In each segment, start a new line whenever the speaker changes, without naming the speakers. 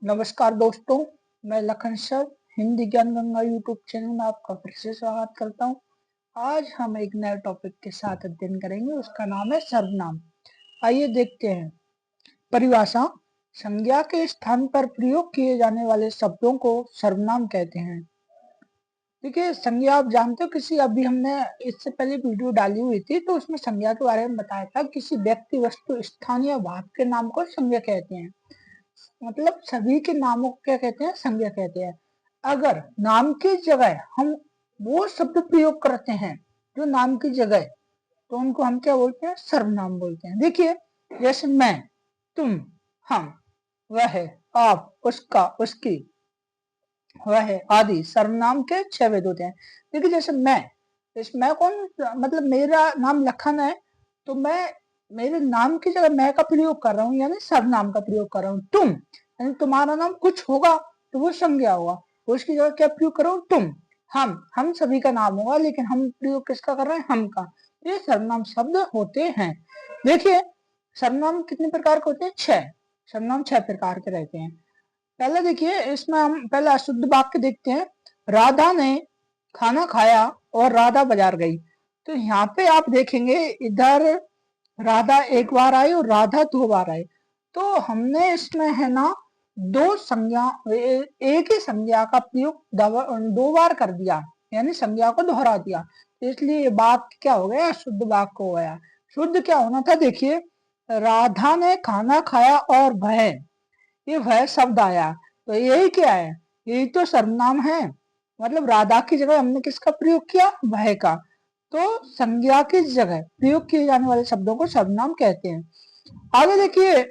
नमस्कार दोस्तों, मैं लखन सर हिंदी ज्ञान गंगा यूट्यूब चैनल में आपका फिर से स्वागत करता हूँ। आज हम एक नए टॉपिक के साथ अध्ययन करेंगे, उसका नाम है सर्वनाम। आइए देखते हैं। परिभाषा: संज्ञा के स्थान पर प्रयोग किए जाने वाले शब्दों को सर्वनाम कहते हैं। देखिए, संज्ञा आप जानते हो, किसी अभी हमने इससे पहले वीडियो डाली हुई थी तो उसमें संज्ञा के बारे में बताया था। किसी व्यक्ति, वस्तु, स्थान या भाव के नाम को संज्ञा कहते हैं। मतलब सभी के नामों को क्या कहते हैं? संज्ञा कहते हैं। अगर नाम की जगह हम वो शब्द प्रयोग करते हैं जो नाम की जगह, तो उनको हम क्या बोलते हैं? सर्वनाम बोलते हैं। देखिए, जैसे मैं, तुम, हम, वह, आप, उसका, उसकी, वह आदि सर्वनाम के 6 भेद होते हैं। देखिए, जैसे मैं कौन, मतलब मेरा नाम लखन है, तो मैं मेरे नाम की जगह मैं का प्रयोग कर रहा हूँ, यानी सर्वनाम का प्रयोग कर रहा हूँ। तुम, यानी तुम्हारा नाम कुछ होगा तो वो संज्ञा होगा, उसकी जगह क्या प्रयोग कर रहा हूँ? तुम। हम सभी का नाम होगा, लेकिन हम प्रयोग किसका कर रहे हैं? हम का। ये सर्वनाम शब्द होते हैं। देखिए, सर्वनाम कितने प्रकार के होते हैं? 6। सर्वनाम 6 प्रकार के रहते हैं। पहले देखिए, इसमें हम पहले अशुद्ध वाक्य देखते हैं। राधा ने खाना खाया और राधा बाजार गई। तो यहाँ पे आप देखेंगे, इधर राधा एक बार आई और राधा 2 बार आई। तो हमने इसमें है ना दो संज्ञा, एक ही संज्ञा का प्रयोग 2 बार कर दिया, यानी संज्ञा को दोहरा दिया। इसलिए ये वाक्य क्या हो गया? शुद्ध वाक्य हो गया। शुद्ध क्या होना था? देखिए, राधा ने खाना खाया और वह, ये वह शब्द आया, तो यही क्या है? यही तो सर्वनाम है। मतलब राधा की जगह हमने किसका प्रयोग किया? वह का। तो संज्ञा की जगह प्रयोग किए जाने वाले शब्दों को सर्वनाम कहते हैं। आगे देखिए,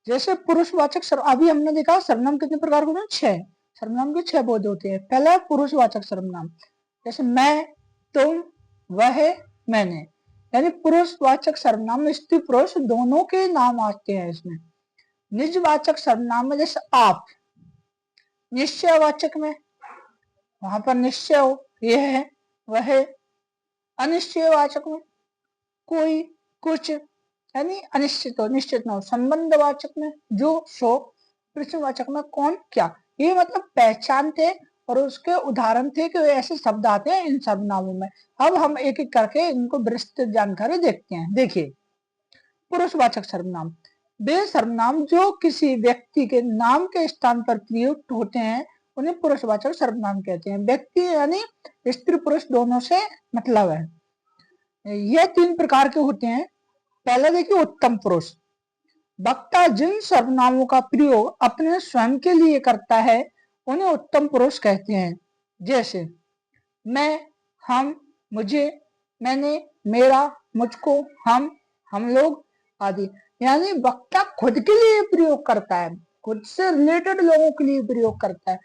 जैसे पुरुषवाचक अभी हमने देखा सर्वनाम कितने प्रकार के होते हैं? 6। सर्वनाम के 6 बोध होते हैं। पहला पुरुषवाचक सर्वनाम, जैसे मैं, तुम, वह, मैंने, यानी पुरुषवाचक सर्वनाम में स्त्री पुरुष दोनों के नाम आते हैं इसमें। निजवाचक सर्वनाम में जैसे आप, निश्चयवाचक में वहां पर निश्चय हो, यह है, वह। अनिश्चयवाचक में कोई, कुछ, यानी अनिश्चित हो, निश्चित ना हो। संबंधवाचक में जो, सो। प्रश्नवाचक में कौन, क्या। ये मतलब पहचान थे और उसके उदाहरण थे कि ऐसे शब्द आते हैं इन सर्वनामों में। अब हम एक एक करके इनको विस्तृत जानकारी देखते हैं। देखिए, पुरुषवाचक सर्वनाम, वे सर्वनाम जो किसी व्यक्ति के नाम के स्थान पर प्रयुक्त होते हैं उन्हें पुरुषवाचक सर्वनाम कहते हैं। व्यक्ति यानी स्त्री पुरुष दोनों से मतलब है। ये 3 प्रकार के होते हैं। पहला देखिए, उत्तम पुरुष। वक्ता जिन सर्वनामों का प्रयोग अपने स्वयं के लिए करता है उन्हें उत्तम पुरुष कहते हैं। जैसे मैं, हम, मुझे, मैंने, मेरा, मुझको, हम लोग आदि। यानी वक्ता खुद के लिए प्रयोग करता है, खुद से रिलेटेड लोगों के लिए प्रयोग करता है,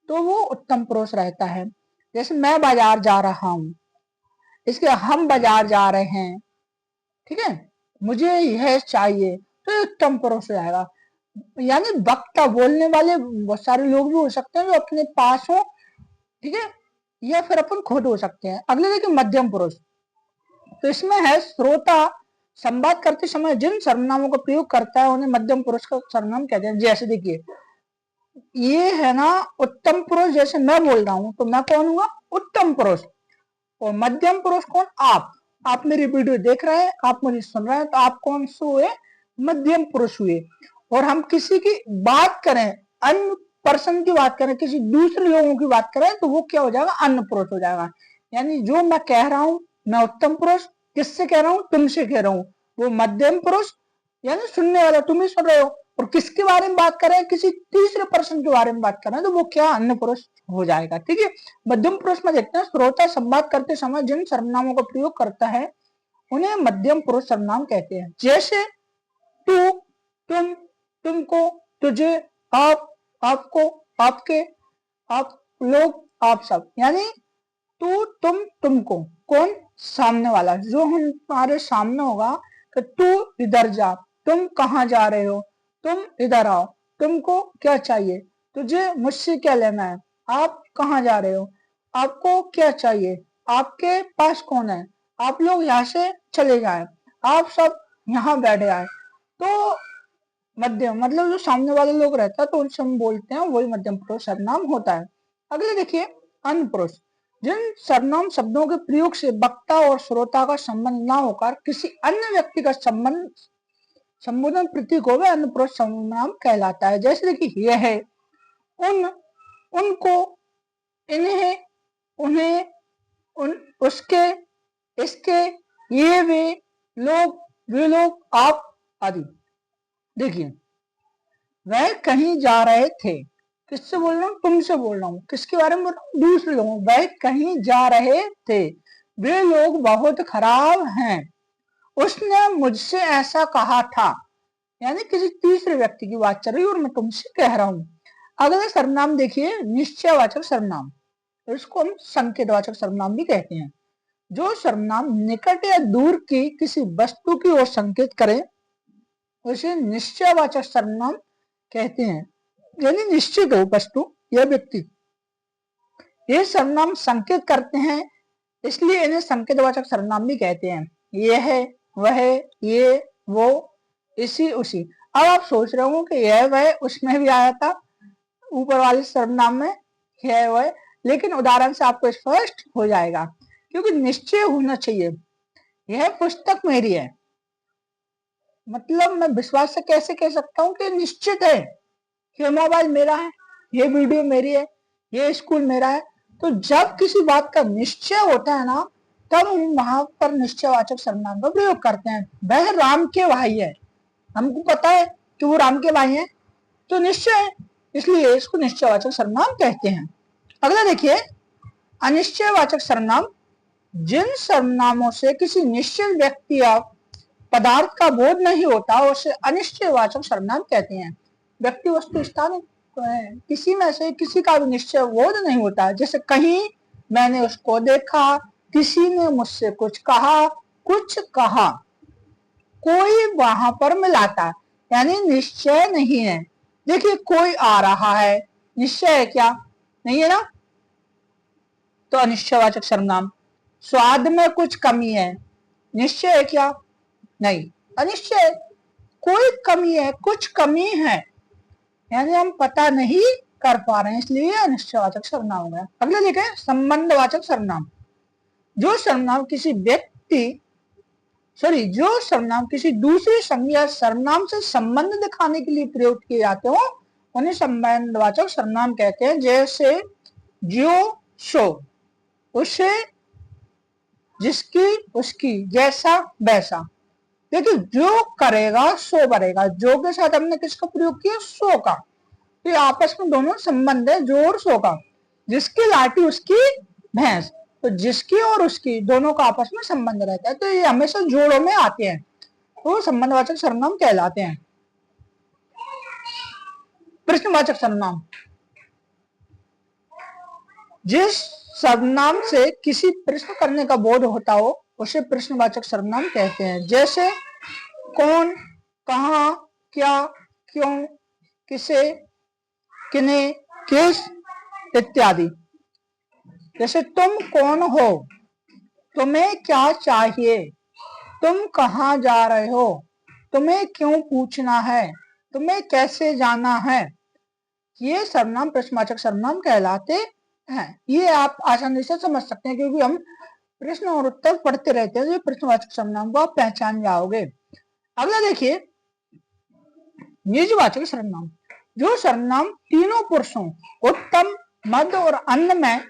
तो वो उत्तम पुरुष रहता है। जैसे मैं बाजार जा रहा हूं, इसके हम बाजार जा रहे हैं, ठीक है, मुझे यह चाहिए, तो ये उत्तम पुरुष हो जाएगा। यानी वक्ता, बोलने वाले बहुत सारे लोग भी हो सकते हैं जो अपने पास हो, ठीक है, या फिर अपन खुद हो सकते हैं। अगले देखिए, मध्यम पुरुष। तो इसमें है श्रोता संवाद करते समय जिन सर्वनामों का प्रयोग करता है उन्हें मध्यम पुरुष का सर्वनाम कहते हैं। जैसे देखिए, ये है ना उत्तम पुरुष, जैसे मैं बोल रहा हूं तो मैं कौन हुआ? उत्तम पुरुष। और मध्यम पुरुष कौन? आप मेरी वीडियो देख रहे हैं, आप मुझे सुन रहे हैं, तो आप कौन से हुए? मध्यम पुरुष हुए। और हम किसी की बात करें, अन्य पर्सन की बात करें, किसी दूसरे लोगों की बात करें, तो वो क्या हो जाएगा? अन्य पुरुष हो जाएगा। यानी जो मैं कह रहा हूं, मैं उत्तम पुरुष, किससे कह रहा हूं? तुमसे कह रहा हूं, वो मध्यम पुरुष, यानी सुनने वाला तुम ही सुन रहे हो। और किसके बारे में बात कर रहे हैं? किसी तीसरे पर्सन के बारे में बात कर रहे हैं, तो वो क्या? अन्य पुरुष हो जाएगा। ठीक है। मध्यम पुरुष में देखते हैं, श्रोता संवाद करते समय जिन सर्वनामों का प्रयोग करता है उन्हें मध्यम पुरुष सर्वनाम कहते हैं। जैसे तू, तुम, तुमको, तुझे, आप, आपको, आपके, आप लोग, आप सब। यानी तू, तुम, तुमको, कौन? सामने वाला, जो हमारे सामने होगा कि तू इधर जा, तुम कहाँ जा रहे हो, तुम इधर आओ, तुमको क्या चाहिए, तुझे मुझसे क्या लेना है, आप कहाँ जा रहे हो, आपको क्या चाहिए, आपके पास कौन है, आप लोग यहाँ से चले जाएं, आप सब यहाँ बैठे आए। तो मध्यम मतलब जो सामने वाले लोग रहता है तो उनसे हम बोलते हैं, वही मध्यम पुरुष सर्वनाम होता है। अगले देखिए अन्य पुरुष, जिन सर्वनाम शब्दों के प्रयोग से वक्ता और श्रोता का संबंध ना होकर किसी अन्य व्यक्ति का संबोधन प्रतीक हो, वह अन्य पुरुष सर्वनाम कहलाता है। जैसे देखिए यह है, उन, उनको, इन्हें, उन्हें, उसके, इसके, ये, वे लोग, आप आदि। देखिए वह कहीं जा रहे थे, किससे बोल रहा हूँ, तुमसे बोल रहा हूँ, किसके बारे में बोल रहा हूँ, दूसरे लोगों। वह कहीं जा रहे थे, वे लोग बहुत खराब हैं, उसने मुझसे ऐसा कहा था, यानी किसी तीसरे व्यक्ति की बात चल रही है और मैं तुमसे कह रहा हूँ। अगला सर्वनाम देखिए निश्चयवाचक सर्वनाम, इसको हम संकेतवाचक सर्वनाम भी कहते हैं। जो सर्वनाम निकट या दूर की किसी वस्तु की ओर संकेत करे उसे निश्चयवाचक सर्वनाम कहते हैं, यानी निश्चित हो वस्तु या व्यक्ति। ये सर्वनाम संकेत करते हैं, इसलिए इन्हें संकेतवाचक सर्वनाम भी कहते हैं। यह, वह, ये, वो, इसी, उसी। अब आप सोच रहे हो कि यह वह उसमें भी आया था ऊपर वाले सर्वनाम में, यह वह, लेकिन उदाहरण से आपको स्पष्ट हो जाएगा, क्योंकि निश्चय होना चाहिए। यह पुस्तक मेरी है, मतलब मैं विश्वास से कैसे कह सकता हूँ कि निश्चित है, ये मोबाइल मेरा है, ये वीडियो मेरी है, ये स्कूल मेरा है। तो जब किसी बात का निश्चय होता है ना, तब हम वहां पर निश्चयवाचक सर्वनाम का प्रयोग करते हैं। वह राम के भाई है, हमको पता है कि वो राम के भाई हैं, तो निश्चय है, इसलिए इसको निश्चयवाचक सर्वनाम कहते हैं। अगला देखिए अनिश्चयवाचक सर्वनाम, जिन सर्वनामों से किसी निश्चित व्यक्ति या पदार्थ का बोध नहीं होता उसे अनिश्चयवाचक सर्वनाम कहते हैं। व्यक्ति, वस्तु, स्थान किसी में से किसी का भी निश्चय बोध नहीं होता, जैसे कहीं मैंने उसको देखा, किसी ने मुझसे कुछ कहा, कोई वहां पर मिलाता, यानी निश्चय नहीं है। देखिए कोई आ रहा है, निश्चय है क्या, नहीं है ना, तो अनिश्चयवाचक सर्वनाम। स्वाद में कुछ कमी है, निश्चय है क्या, नहीं, अनिश्चय। कोई कमी है, कुछ कमी है, यानी हम पता नहीं कर पा रहे हैं, इसलिए अनिश्चयवाचक सर्वनाम हो गया। अगला देखें संबंधवाचक सर्वनाम, जो सर्वनाम किसी दूसरी संज्ञा सर्वनाम से संबंध दिखाने के लिए प्रयोग किए जाते हो उन्हें संबंधवाचक सर्वनाम कहते हैं। जैसे जो, सो, उसे, जिसकी, उसकी, जैसा, वैसा। देखिए जो करेगा सो बनेगा, जो के साथ हमने किसका प्रयोग किया, सो का, तो आपस में दोनों संबंध है, जो और सो का। जिसकी लाठी उसकी भैंस, तो जिसकी और उसकी दोनों का आपस में संबंध रहता है, तो ये हमेशा जोड़ों में आते हैं, तो संबंधवाचक सर्वनाम कहलाते हैं। प्रश्नवाचक सर्वनाम, जिस सर्वनाम से किसी प्रश्न करने का बोध होता हो उसे प्रश्नवाचक सर्वनाम कहते हैं। जैसे कौन, कहाँ, क्या, क्यों, किसे, किन्हें, किस इत्यादि। जैसे तुम कौन हो, तुम्हें क्या चाहिए, तुम कहाँ जा रहे हो, तुम्हें क्यों पूछना है, तुम्हें कैसे जाना है, ये सर्वनाम प्रश्नवाचक सर्वनाम कहलाते हैं। ये आप आसानी से समझ सकते हैं, क्योंकि हम प्रश्न और उत्तर पढ़ते रहते हैं, तो प्रश्नवाचक सर्वनाम को आप पहचान जाओगे। अगला देखिए निजवाचक सर्वनाम, जो सर्वनाम तीनों पुरुषों उत्तम, मध्य और अन्य में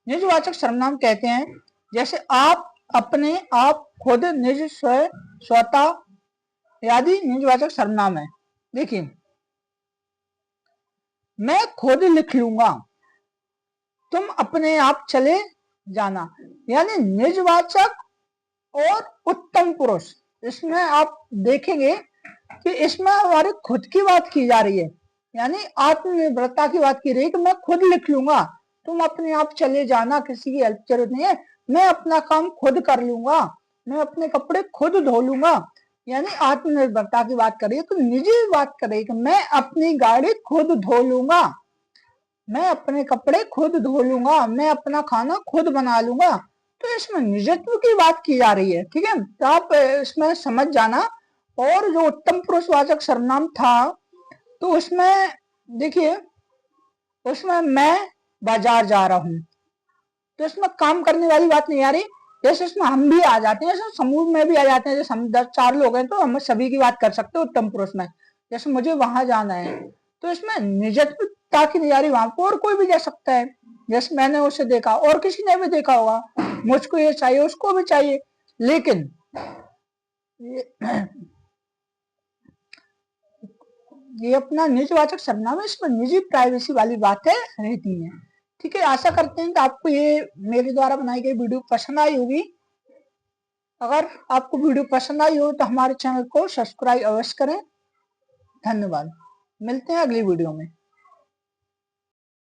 निजवाचक सर्वनाम कहते हैं। जैसे आप, अपने, आप, खुद, निज, स्वयं, स्वतः आदि निजवाचक सर्वनाम है। देखिए मैं खुद लिख लूंगा, तुम अपने आप चले जाना, यानी निजवाचक और उत्तम पुरुष। इसमें आप देखेंगे कि इसमें हमारे खुद की बात की जा रही है, यानी आत्मनिर्भरता की बात की रही है कि मैं खुद लिख लूंगा, तुम अपने आप चले जाना, किसी की हेल्प जरूरत नहीं है, मैं अपना काम खुद कर लूंगा, मैं अपने कपड़े खुद धो लूंगा, यानी आत्मनिर्भरता की बात कर रही है। तो निजी बात कर रही है कि मैं अपनी गाड़ी खुद धो लूंगा, मैं अपने कपड़े खुद धो लूंगा, मैं अपना खाना खुद बना लूंगा, तो इसमें निजत्व की बात की जा रही है। ठीक है, तो आप इसमें समझ जाना और जो उत्तम पुरुषवाचक सर्वनाम था तो उसमें देखिए, उसमें मैं बाजार जा रहा हूं, तो इसमें काम करने वाली बात नहीं आ रही। जैसे इसमें हम भी आ जाते हैं, जैसे समूह में भी आ जाते हैं, जैसे हम 10-4 लोग हैं तो हम सभी की बात कर सकते हैं उत्तम पुरुष में। जैसे मुझे वहां जाना है तो इसमें निजत्वता की नहीं आ रही, वहां पर और कोई भी जा सकता है। जैसे मैंने उसे देखा और किसी ने भी देखा होगा, मुझको ये चाहिए उसको भी चाहिए, लेकिन ये अपना निजवाचक सर्वनाम है, इसमें निजी प्राइवेसी वाली बातें रहती हैं। ठीक है, आशा करते हैं कि आपको ये मेरे द्वारा बनाई गई वीडियो पसंद आई होगी। अगर आपको वीडियो पसंद आई हो तो हमारे चैनल को सब्सक्राइब अवश्य करें। धन्यवाद, मिलते हैं अगली वीडियो में।